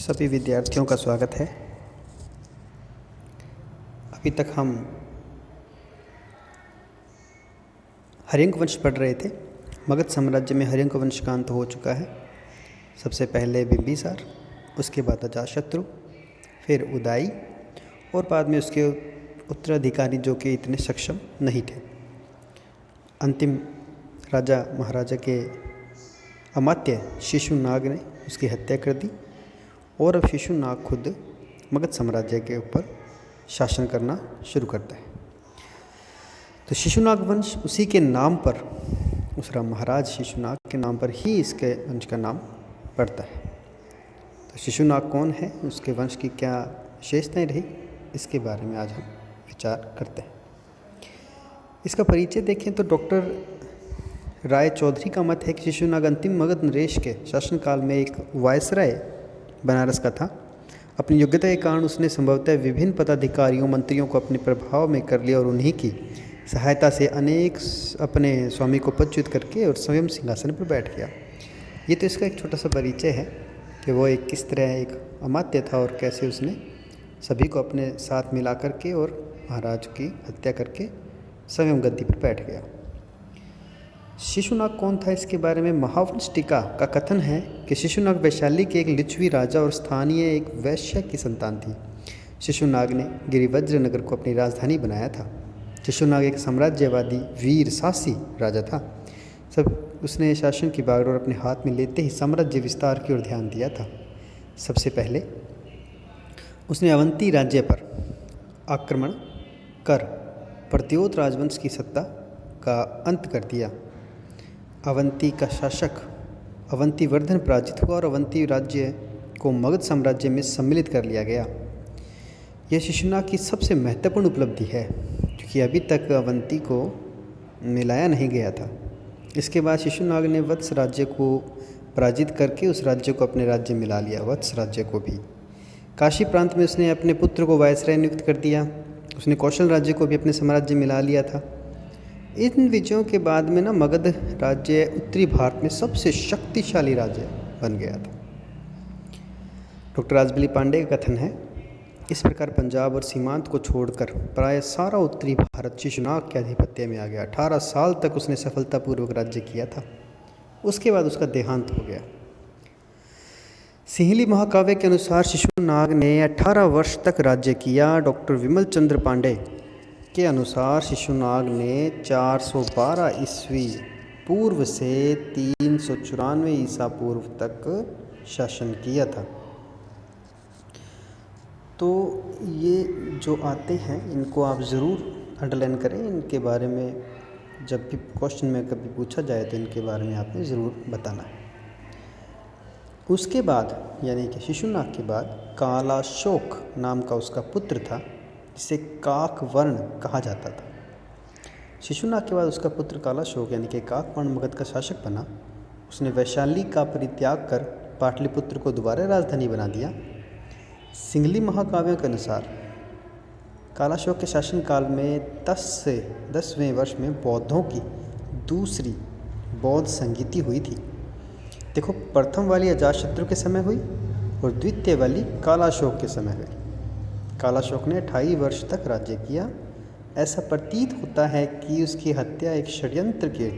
सभी विद्यार्थियों का स्वागत है। अभी तक हम हर्यंक वंश पढ़ रहे थे। मगध साम्राज्य में हर्यंक वंश का अंत हो चुका है। सबसे पहले बिंबिसार, उसके बाद अजातशत्रु, फिर उदयी और बाद में उसके उत्तराधिकारी जो कि इतने सक्षम नहीं थे। अंतिम राजा महाराजा के अमात्य शिशुनाग ने उसकी हत्या कर दी और अब शिशुनाग खुद मगध साम्राज्य के ऊपर शासन करना शुरू करता है। तो शिशुनाग वंश उसी के नाम पर, उस महाराज शिशुनाग के नाम पर ही इसके वंश का नाम पड़ता है। तो शिशुनाग कौन है, उसके वंश की क्या विशेषताएं रही, इसके बारे में आज हम विचार करते हैं। इसका परिचय देखें तो डॉक्टर राय चौधरी का मत है कि शिशुनाग अंतिम मगध नरेश के शासनकाल में एक वायसराय बनारस का था। अपनी योग्यता के कारण उसने संभवतः विभिन्न पदाधिकारियों मंत्रियों को अपने प्रभाव में कर लिया और उन्हीं की सहायता से अनेक अपने स्वामी को पदच्युत करके और स्वयं सिंहासन पर बैठ गया। ये तो इसका एक छोटा सा परिचय है कि वो एक किस तरह एक अमात्य था और कैसे उसने सभी को अपने साथ मिला करके और महाराज की हत्या करके स्वयं गद्दी पर बैठ गया। शिशुनाग कौन था, इसके बारे में महावंश टीका का कथन है कि शिशुनाग वैशाली के एक लिच्छवी राजा और स्थानीय एक वैश्य की संतान थी। शिशुनाग ने गिरिवज्र नगर को अपनी राजधानी बनाया था। शिशुनाग एक साम्राज्यवादी वीर साहसी राजा था। उसने शासन की बागडोर अपने हाथ में लेते ही साम्राज्य विस्तार की ओर ध्यान दिया था। सबसे पहले उसने अवंती राज्य पर आक्रमण कर प्रद्योत राजवंश की सत्ता का अंत कर दिया। अवंती का शासक अवंतीवर्धन पराजित हुआ और अवंती राज्य को मगध साम्राज्य में सम्मिलित कर लिया गया। यह शिशुनाग की सबसे महत्वपूर्ण उपलब्धि है, क्योंकि अभी तक अवंती को मिलाया नहीं गया था। इसके बाद शिशुनाग ने वत्स राज्य को पराजित करके उस राज्य को अपने राज्य में मिला लिया, वत्स राज्य को भी। काशी प्रांत में उसने अपने पुत्र को वायसराय नियुक्त कर दिया। उसने कौशल राज्य को भी अपने साम्राज्य में मिला लिया था। इन विजयों के बाद में मगध राज्य उत्तरी भारत में सबसे शक्तिशाली राज्य बन गया था। डॉक्टर राजबली पांडे का कथन है, इस प्रकार पंजाब और सीमांत को छोड़कर प्राय सारा उत्तरी भारत शिशुनाग के आधिपत्य में आ गया। 18 साल तक उसने सफलतापूर्वक राज्य किया था। उसके बाद उसका देहांत हो गया। सिंहली महाकाव्य के अनुसार शिशुनाग ने 18 वर्ष तक राज्य किया। डॉक्टर विमल चंद्र पांडे के अनुसार शिशुनाग ने 412 ईस्वी पूर्व से 394 ईसा पूर्व तक शासन किया था। तो ये जो आते हैं इनको आप ज़रूर अंडरलाइन करें। इनके बारे में जब भी क्वेश्चन में कभी पूछा जाए तो इनके बारे में आपने ज़रूर बताना है। उसके बाद यानी कि शिशुनाग के बाद कालाशोक नाम का उसका पुत्र था, जिसे काकवर्ण कहा जाता था। शिशुनाग के बाद उसका पुत्र कालाशोक यानी कि काकवर्ण मगध का शासक बना। उसने वैशाली का परित्याग कर पाटलिपुत्र को दोबारा राजधानी बना दिया। सिंहली महाकाव्यों के अनुसार कालाशोक के शासनकाल में 10 से 10वें वर्ष में बौद्धों की दूसरी बौद्ध संगीति हुई थी। देखो, प्रथम वाली अजातशत्रु के समय हुई और द्वितीय वाली कालाशोक के समय हुई। कालाशोक ने 28 वर्ष तक राज्य किया। ऐसा प्रतीत होता है कि उसकी हत्या एक षड्यंत्र के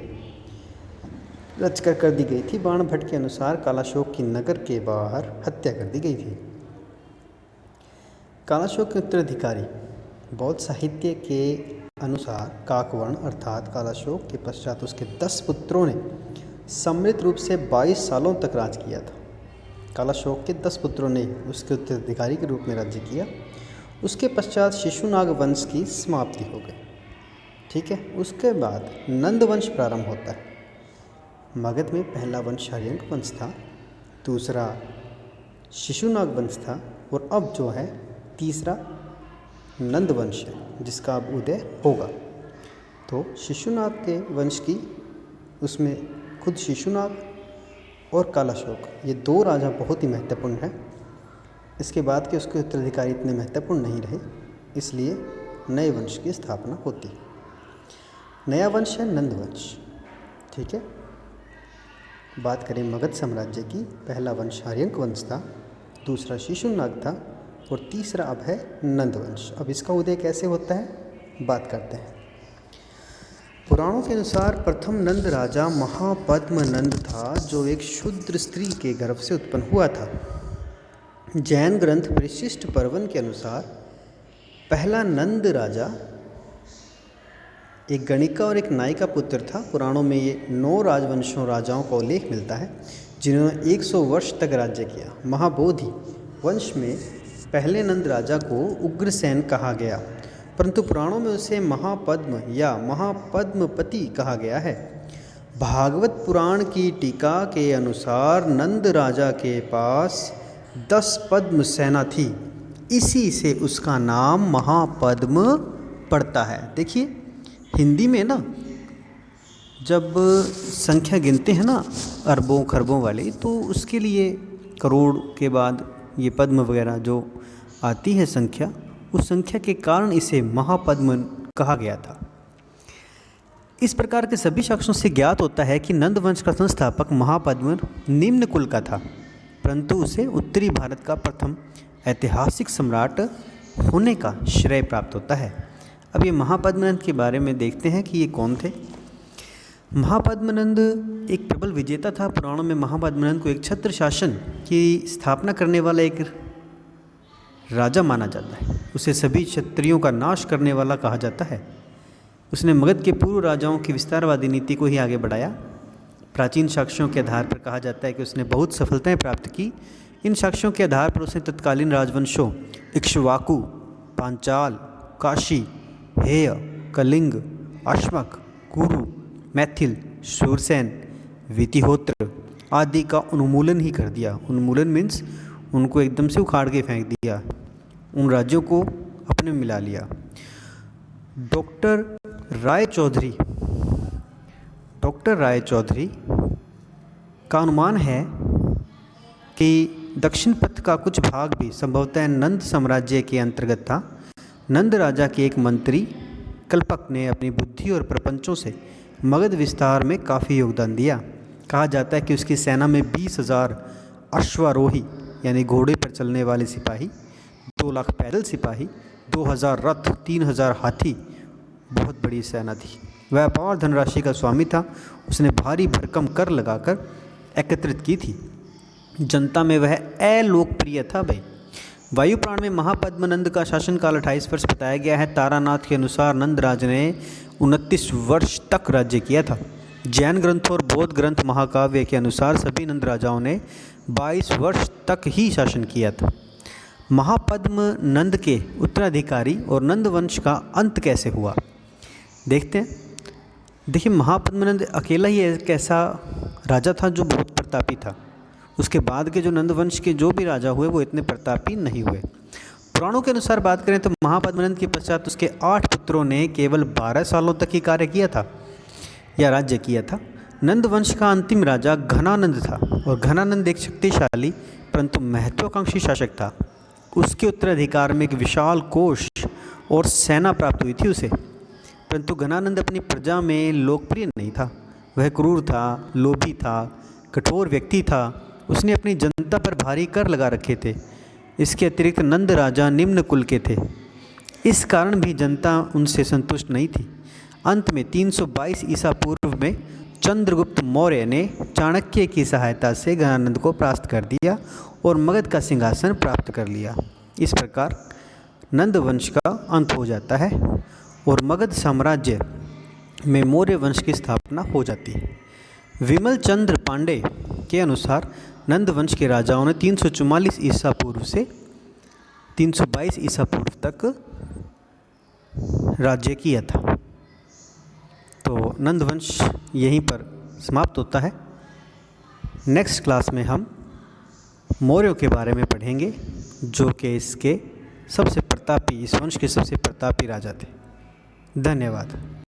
रचकर कर दी गई थी। बाण भट्ट के अनुसार कालाशोक की नगर के बाहर हत्या कर दी गई थी। कालाशोक के उत्तराधिकारी बौद्ध साहित्य के अनुसार काकवर्ण अर्थात कालाशोक के पश्चात उसके 10 पुत्रों ने सम्मिलित रूप से 22 सालों तक राज किया था। कालाशोक के 10 पुत्रों ने उसके उत्तराधिकारी के रूप में राज्य किया। उसके पश्चात शिशुनाग वंश की समाप्ति हो गई। ठीक है, उसके बाद नंद वंश प्रारंभ होता है। मगध में पहला वंश हर्यंक वंश था, दूसरा शिशुनाग वंश था और अब जो है तीसरा नंद वंश है, जिसका अब उदय होगा। तो शिशुनाग के वंश की उसमें खुद शिशुनाग और कालाशोक ये 2 राजा बहुत ही महत्वपूर्ण हैं। इसके बाद के उसके उत्तराधिकारी इतने महत्वपूर्ण नहीं रहे, इसलिए नए वंश की स्थापना होती। नया वंश है नंद वंश। ठीक है, बात करें मगध साम्राज्य की, पहला वंश हर्यंक वंश था, दूसरा शिशुनाग था और तीसरा अब है नंदवंश। अब इसका उदय कैसे होता है बात करते हैं। पुराणों के अनुसार प्रथम नंद राजा महापद्म नंद था, जो एक शूद्र स्त्री के गर्भ से उत्पन्न हुआ था। जैन ग्रंथ परिशिष्ट पर्वन के अनुसार पहला नंद राजा एक गणिका और एक नायिका पुत्र था। पुराणों में ये 9 राजवंशों राजाओं का उल्लेख मिलता है जिन्होंने 100 वर्ष तक राज्य किया। महाबोधि वंश में पहले नंद राजा को उग्रसेन कहा गया, परंतु पुराणों में उसे महापद्म या महापद्मपति कहा गया है। भागवत पुराण की टीका के अनुसार नंद राजा के पास 10 पद्म सेना थी, इसी से उसका नाम महापद्म पड़ता है। देखिए हिंदी में ना जब संख्या गिनते हैं ना अरबों खरबों वाली, तो उसके लिए करोड़ के बाद ये पद्म वगैरह जो आती है संख्या, उस संख्या के कारण इसे महापद्म कहा गया था। इस प्रकार के सभी साक्ष्यों से ज्ञात होता है कि नंद वंश का संस्थापक महापद्म निम्न कुल का था, परंतु उसे उत्तरी भारत का प्रथम ऐतिहासिक सम्राट होने का श्रेय प्राप्त होता है। अब ये महापद्मनंद के बारे में देखते हैं कि ये कौन थे। महापद्मनंद एक प्रबल विजेता था। पुराणों में महापद्मनंद को एक छत्र शासन की स्थापना करने वाला एक राजा माना जाता है। उसे सभी क्षत्रियों का नाश करने वाला कहा जाता है। उसने मगध के पूर्व राजाओं की विस्तारवादी नीति को ही आगे बढ़ाया। प्राचीन साक्ष्यों के आधार पर कहा जाता है कि उसने बहुत सफलताएं प्राप्त की। इन साक्ष्यों के आधार पर उसने तत्कालीन राजवंशों इक्ष्वाकु, पांचाल, काशी, हेय, कलिंग, अश्मक, कुरु, मैथिल, शूरसेन, वितिहोत्र आदि का उन्मूलन ही कर दिया। उन्मूलन मीन्स उनको एकदम से उखाड़ के फेंक दिया, उन राज्यों को अपने में मिला लिया। डॉक्टर राय चौधरी का अनुमान है कि दक्षिण पथ का कुछ भाग भी संभवतः नंद साम्राज्य के अंतर्गत था। नंद राजा के एक मंत्री कल्पक ने अपनी बुद्धि और प्रपंचों से मगध विस्तार में काफ़ी योगदान दिया। कहा जाता है कि उसकी सेना में 20,000 अश्वारोही यानी घोड़े पर चलने वाले सिपाही, 2 लाख पैदल सिपाही, 2,000 रथ, 3,000 हाथी, बहुत बड़ी सेना थी। वह अपार धनराशि का स्वामी था। उसने भारी भरकम कर लगाकर एकत्रित की थी। जनता में वह अलोकप्रिय था भाई। वायुपुराण में महापद्मनंद का शासनकाल 28 वर्ष बताया गया है। तारानाथ के अनुसार नंद राज ने 29 वर्ष तक राज्य किया था। जैन ग्रंथों और बौद्ध ग्रंथ महाकाव्य के अनुसार सभी नंद राजाओं ने 22 वर्ष तक ही शासन किया था। महापद्म नंद के उत्तराधिकारी और नंद वंश का अंत कैसे हुआ देखते हैं। देखिए महापद्मनंद अकेला ही एक ऐसा राजा था जो बहुत प्रतापी था। उसके बाद के जो नंदवंश के जो भी राजा हुए वो इतने प्रतापी नहीं हुए। पुराणों के अनुसार बात करें तो महापद्मनंद के पश्चात उसके 8 पुत्रों ने केवल 12 सालों तक ही कार्य किया था या राज्य किया था। नंदवंश का अंतिम राजा घनानंद था और घनानंद एक शक्तिशाली परंतु महत्वाकांक्षी शासक था। उसके उत्तराधिकार में एक विशाल कोष और सेना प्राप्त हुई थी उसे, परंतु घनानंद अपनी प्रजा में लोकप्रिय नहीं था। वह क्रूर था, लोभी था, कठोर व्यक्ति था। उसने अपनी जनता पर भारी कर लगा रखे थे। इसके अतिरिक्त नंद राजा निम्न कुल के थे, इस कारण भी जनता उनसे संतुष्ट नहीं थी। अंत में 322 ईसा पूर्व में चंद्रगुप्त मौर्य ने चाणक्य की सहायता से घनानंद को परास्त कर दिया और मगध का सिंहासन प्राप्त कर लिया। इस प्रकार नंद वंश का अंत हो जाता है और मगध साम्राज्य में मौर्य वंश की स्थापना हो जाती है। विमल चंद्र पांडे के अनुसार नंद वंश के राजाओं ने 344 ईसा पूर्व से 322 ईसा पूर्व तक राज्य किया था। तो नंद वंश यहीं पर समाप्त होता है। नेक्स्ट क्लास में हम मौर्यों के बारे में पढ़ेंगे, जो कि इस वंश के सबसे प्रतापी राजा थे। धन्यवाद।